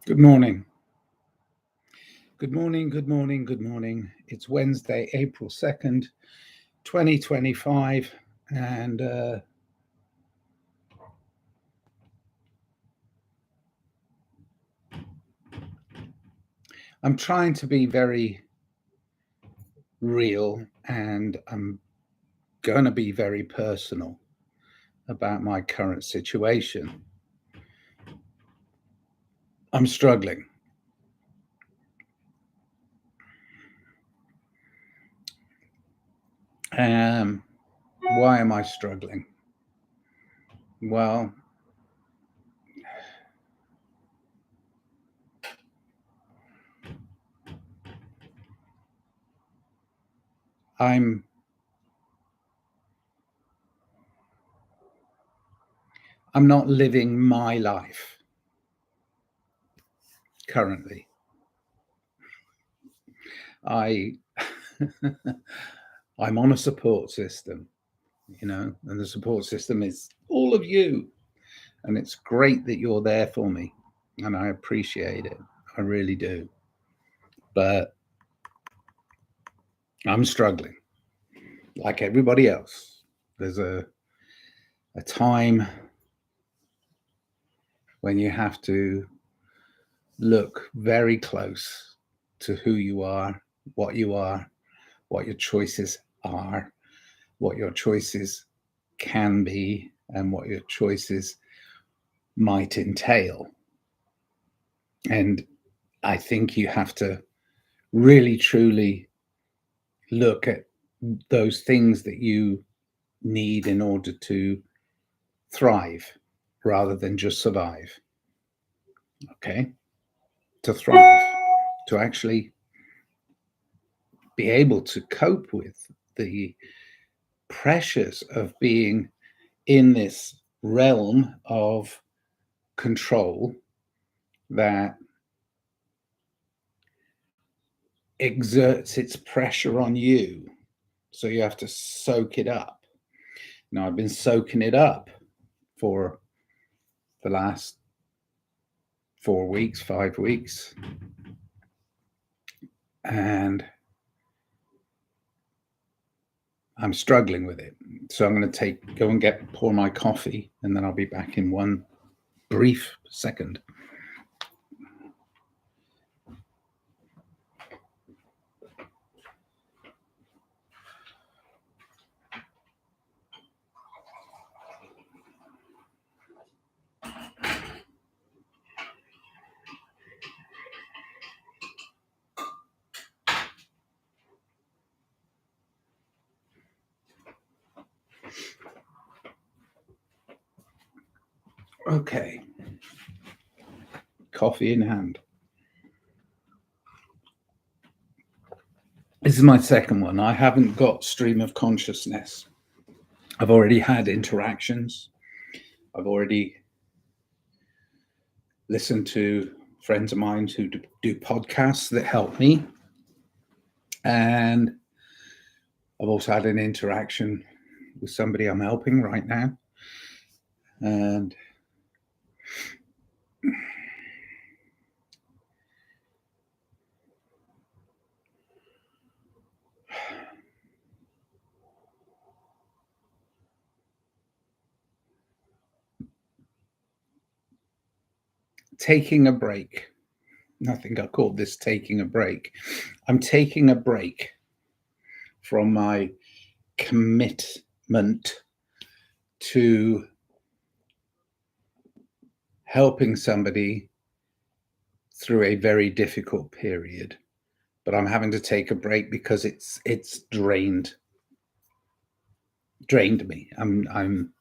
Good morning. Good morning. Good morning. Good morning. It's Wednesday, April 2nd, 2025. And I'm trying to be very real and I'm going to be very personal about my current situation. I'm struggling. Um, why am I struggling? Well, I'm I'm not living my life currently. I I'm on a support system, and the support system is all of you. And it's great that you're there for me. And I appreciate it. I really do. But I'm struggling like everybody else. There's a time when you have to look very close to who you are, what you are, what your choices are, what your choices can be, and what your choices might entail. And I think you have to really, truly look at those things that you need in order to thrive rather than just survive. Okay. To thrive, to actually be able to cope with the pressures of being in this realm of control that exerts its pressure on you. So you have to soak it up. Now, I've been soaking it up for the last 4 weeks, 5 weeks. And I'm struggling with it. So I'm going to go and pour my coffee, and then I'll be back in one brief second. Okay. Coffee in hand. This is my second one. I haven't got stream of consciousness. I've already had interactions. I've already listened to friends of mine who do podcasts that help me. And I've also had an interaction with somebody I'm helping right now. And taking a break. I think I called this taking a break. I'm taking a break from my commitment to helping somebody through a very difficult period. But I'm having to take a break because it's drained me. I'm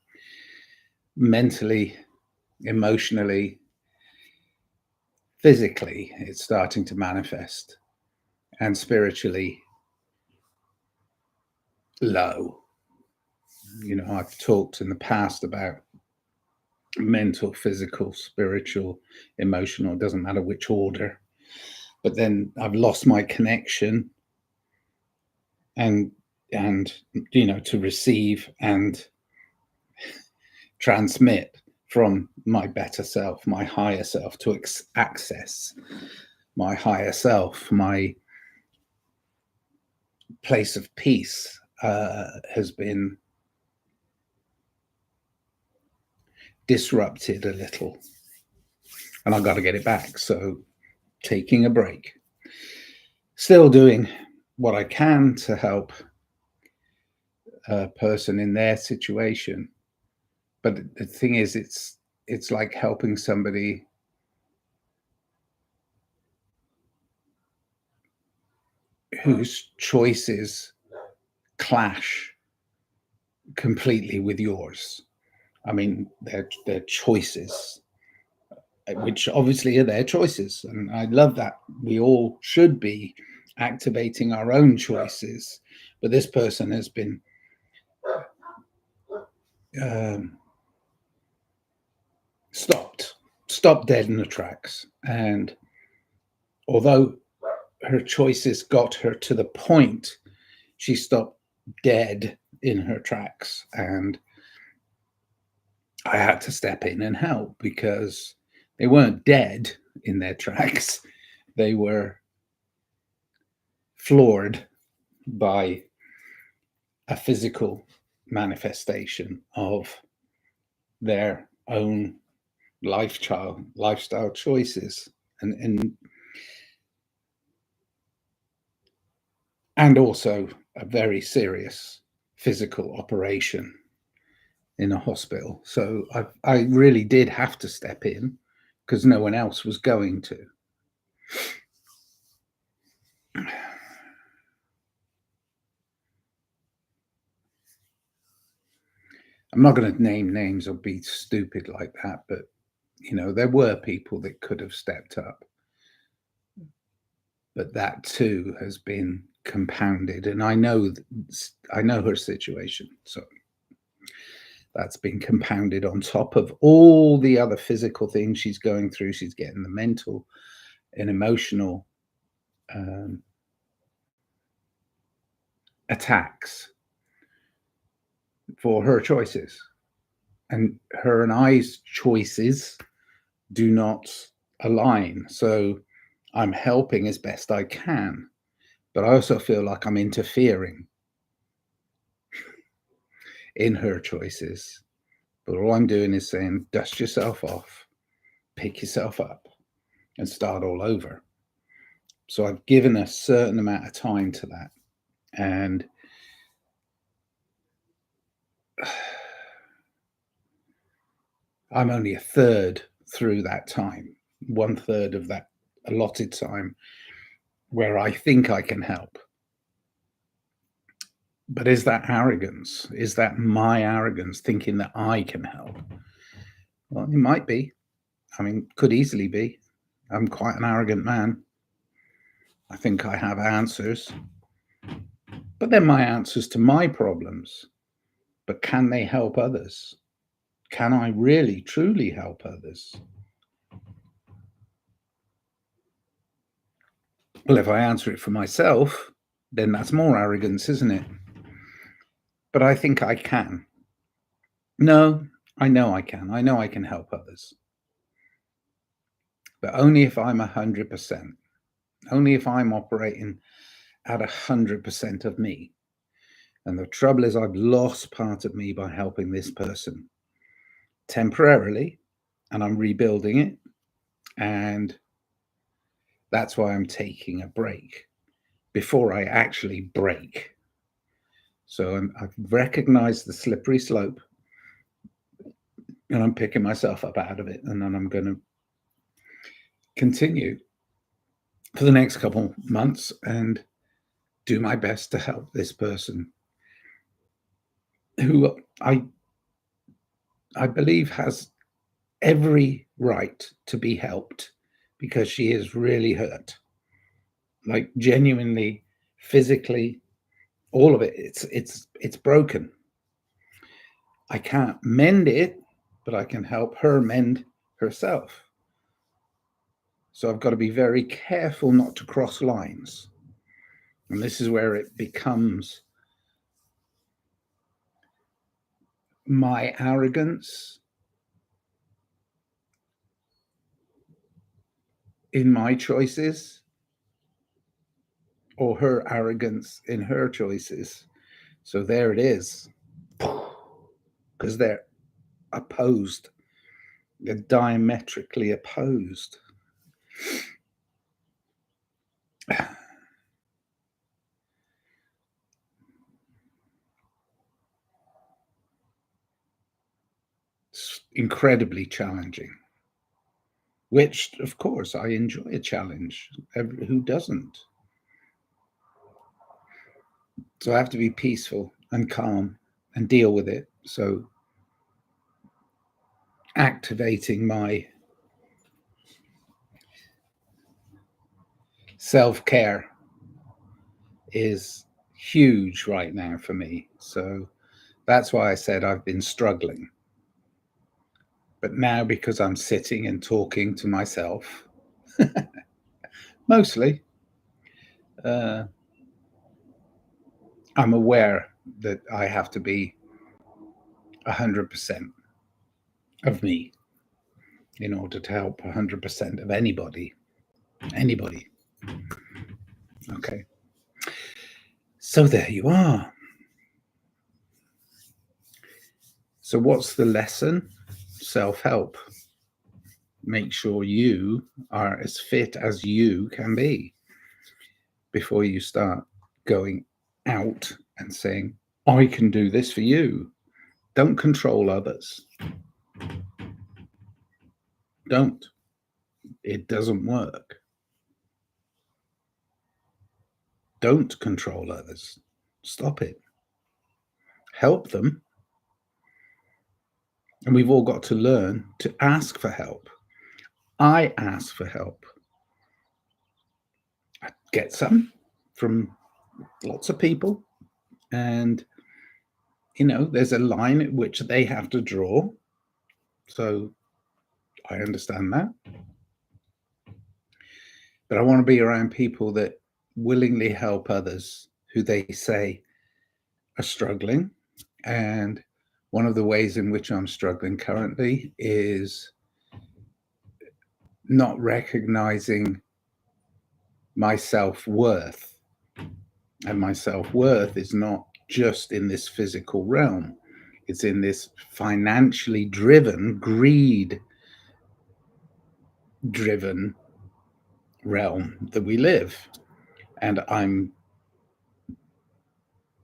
mentally, emotionally, physically, it's starting to manifest, and spiritually low. I've talked in the past about mental, physical, spiritual, emotional, it doesn't matter which order. But then I've lost my connection and to receive and transmit from my better self, my higher self, to access my higher self. My place of peace has been disrupted a little, and I've got to get it back. So taking a break, still doing what I can to help a person in their situation. But the thing is, it's like helping somebody whose choices clash completely with yours. I mean, their choices, which obviously are their choices. And I love that. We all should be activating our own choices. But this person has been stopped dead in the tracks. And although her choices got her to the point, she stopped dead in her tracks. And I had to step in and help, because they weren't dead in their tracks. They were floored by a physical manifestation of their own lifestyle choices, and also a very serious physical operation in a hospital. So I really did have to step in, because no one else was going to. I'm not going to name names or be stupid like that, but there were people that could have stepped up. But that too has been compounded, and I know her situation, so that's been compounded on top of all the other physical things she's going through. She's getting the mental and emotional attacks for her choices, and her and I's choices do not align. So I'm helping as best I can, but I also feel like I'm interfering in her choices. But all I'm doing is saying, dust yourself off, pick yourself up, and start all over. So I've given a certain amount of time to that. And I'm only a third through that time, 1/3 of that allotted time where I think I can help. But is that arrogance? Is that my arrogance thinking that I can help? Well, it might be. I mean, could easily be. I'm quite an arrogant man. I think I have answers, but they're my answers to my problems. But can they help others? Can I really, truly help others? Well, if I answer it for myself, then that's more arrogance, isn't it? But I think I can. No, I know I can. I know I can help others. But only if I'm 100%. Only if I'm operating at 100% of me. And the trouble is, I've lost part of me by helping this person temporarily, and I'm rebuilding it. And that's why I'm taking a break before I actually break. So I've recognized the slippery slope, and I'm picking myself up out of it. And then I'm going to continue for the next couple months and do my best to help this person, who I believe has every right to be helped, because she is really hurt, like genuinely, physically, all of it. It's broken. I can't mend it, but I can help her mend herself. So I've got to be very careful not to cross lines. And this is where it becomes my arrogance in my choices or her arrogance in her choices. So there it is. Because they're opposed. They're diametrically opposed. It's incredibly challenging, which, of course, I enjoy a challenge. Who doesn't? So I have to be peaceful and calm and deal with it. So activating my self-care is huge right now for me. So that's why I said I've been struggling. But now, because I'm sitting and talking to myself, mostly, I'm aware that I have to be 100% of me in order to help 100% of anybody. Okay. So there you are. So what's the lesson? Self-help. Make sure you are as fit as you can be before you start going out and saying, I can do this for you. Don't control others. Don't. It doesn't work. Don't control others. Stop it. Help them. And we've all got to learn to ask for help. I ask for help. I get some from lots of people. And, there's a line at which they have to draw. So I understand that. But I want to be around people that willingly help others who they say are struggling. And one of the ways in which I'm struggling currently is not recognizing my self-worth. And my self-worth is not just in this physical realm. It's in this financially driven, greed-driven realm that we live. And I'm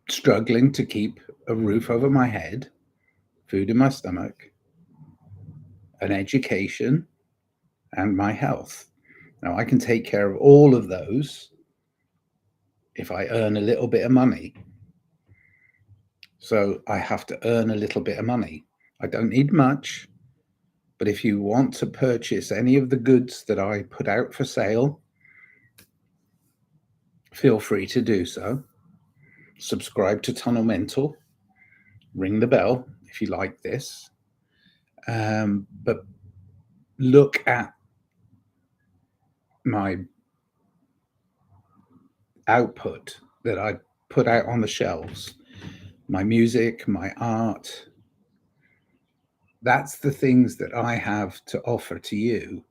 struggling to keep a roof over my head, food in my stomach, an education, and my health. Now, I can take care of all of those if I earn a little bit of money. So I have to earn a little bit of money. I don't need much, but if you want to purchase any of the goods that I put out for sale, feel free to do so. Subscribe to Tunnel Mental. Ring the bell if you like this. But look at my output that I put out on the shelves, my music, my art. That's the things that I have to offer to you.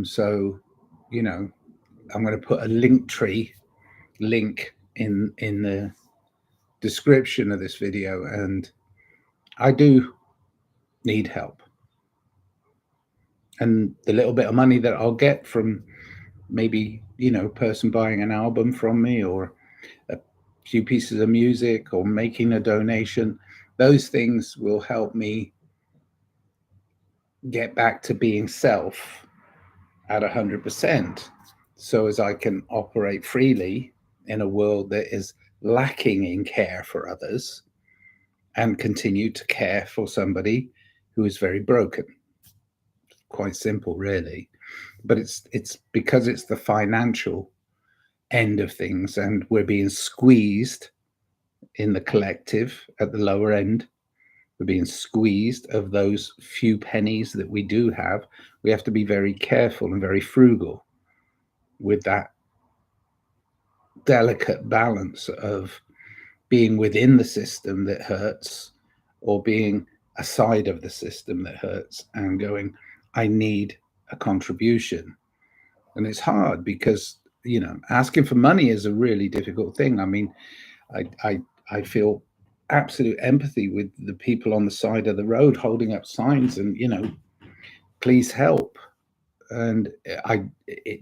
So, I'm going to put a Linktree link in the description of this video, and I do need help. And the little bit of money that I'll get from maybe, a person buying an album from me or a few pieces of music or making a donation, those things will help me get back to being self at 100%, so as I can operate freely in a world that is lacking in care for others and continue to care for somebody who is very broken. Quite simple, really. But it's because it's the financial end of things, and we're being squeezed in the collective at the lower end. We're being squeezed of those few pennies that we do have. We have to be very careful and very frugal with that delicate balance of being within the system that hurts or being aside of the system that hurts and going, I need a contribution. And it's hard because, asking for money is a really difficult thing. I mean, I feel absolute empathy with the people on the side of the road holding up signs and, please help. And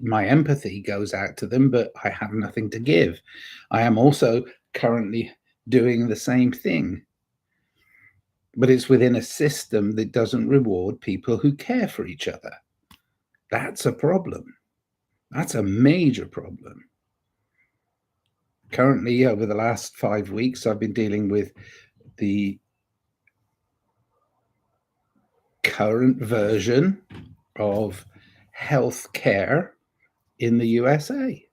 my empathy goes out to them, but I have nothing to give. I am also currently doing the same thing, but it's within a system that doesn't reward people who care for each other. That's a problem. That's a major problem. Currently, over the last 5 weeks, I've been dealing with the current version of healthcare in the USA.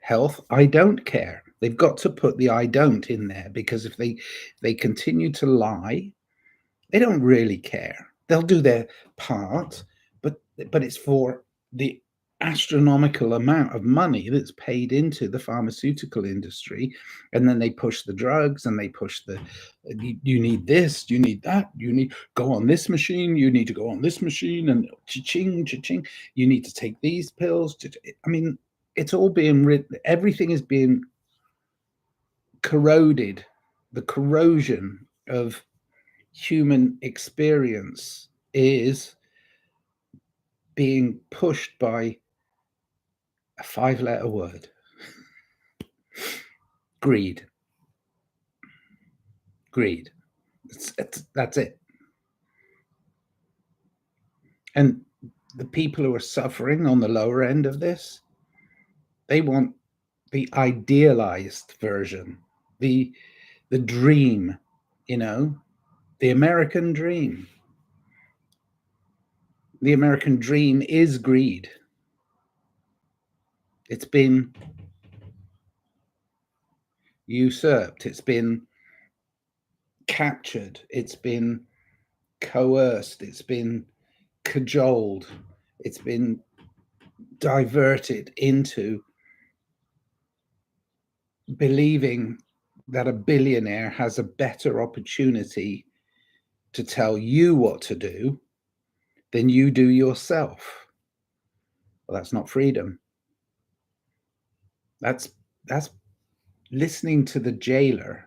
Health, I don't care. They've got to put the I don't in there, because if they continue to lie, they don't really care. They'll do their part, but it's for the astronomical amount of money that's paid into the pharmaceutical industry, and then they push the drugs and they push the you need this, you need that, you need go on this machine, you need to go on this machine, and cha-ching, cha-ching, you need to take these pills. I mean, it's all being written, everything is being corroded. The corrosion of human experience is being pushed by a 5-letter word: greed. Greed. That's it. And the people who are suffering on the lower end of this, they want the idealized version, the dream, the American dream. The American dream is greed. It's been usurped. It's been captured. It's been coerced. It's been cajoled. It's been diverted into believing that a billionaire has a better opportunity to tell you what to do than you do yourself. Well, that's not freedom. That's listening to the jailer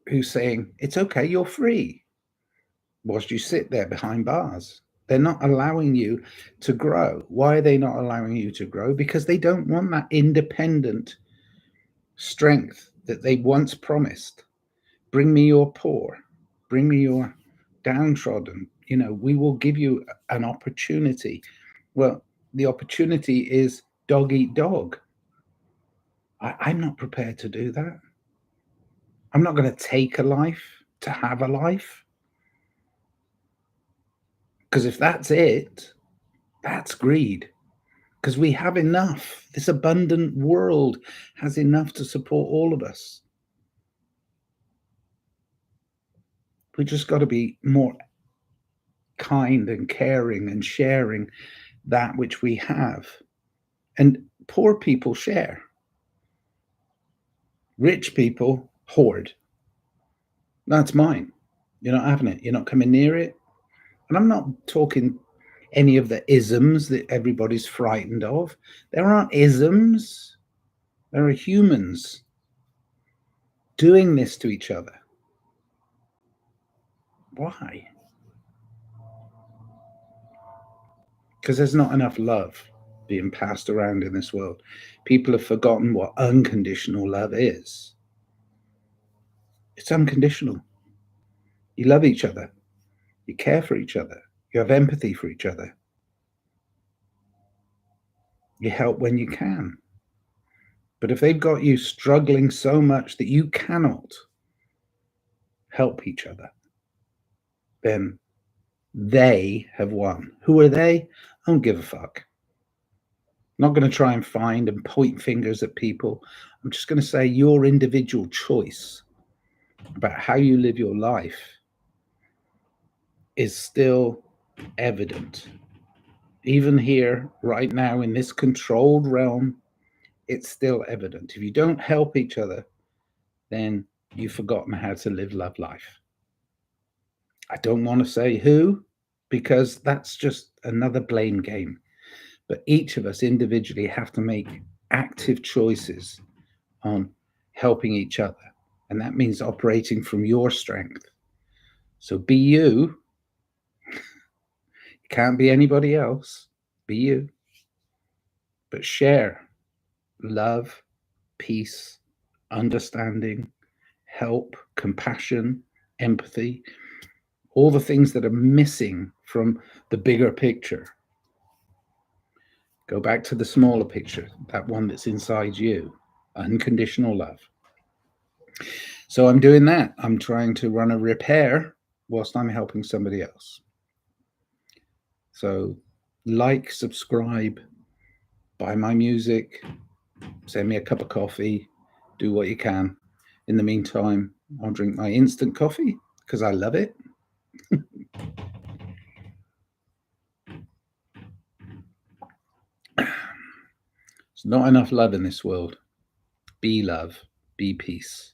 who's saying, it's okay, you're free, whilst you sit there behind bars. They're not allowing you to grow. Why are they not allowing you to grow? Because they don't want that independent strength that they once promised. Bring me your poor, bring me your downtrodden. We will give you an opportunity. Well, the opportunity is dog eat dog. I'm not prepared to do that. I'm not going to take a life to have a life. Because if that's it, that's greed. Because we have enough. This abundant world has enough to support all of us. We just got to be more kind and caring and sharing that which we have. And poor people share. Rich people hoard. That's mine. You're not having it. You're not coming near it. And I'm not talking any of the isms that everybody's frightened of. There aren't isms. There are humans doing this to each other. Why? Because there's not enough love being passed around in this world. People have forgotten what unconditional love is. It's unconditional. You love each other. You care for each other. You have empathy for each other. You help when you can. But if they've got you struggling so much that you cannot help each other, then they have won. Who are they? I don't give a fuck. I'm not going to try and find and point fingers at people. I'm just going to say your individual choice about how you live your life is still evident. Even here, right now, in this controlled realm, it's still evident. If you don't help each other, then you've forgotten how to live, love life. I don't want to say who, because that's just another blame game. But each of us individually have to make active choices on helping each other. And that means operating from your strength. So be you. You can't be anybody else. Be you. But share love, peace, understanding, help, compassion, empathy, all the things that are missing from the bigger picture. Go back to the smaller picture, that one that's inside you, unconditional love. So I'm doing that. I'm trying to run a repair whilst I'm helping somebody else. So like, subscribe, buy my music, send me a cup of coffee, do what you can. In the meantime, I'll drink my instant coffee because I love it. There's not enough love in this world. Be love, be peace.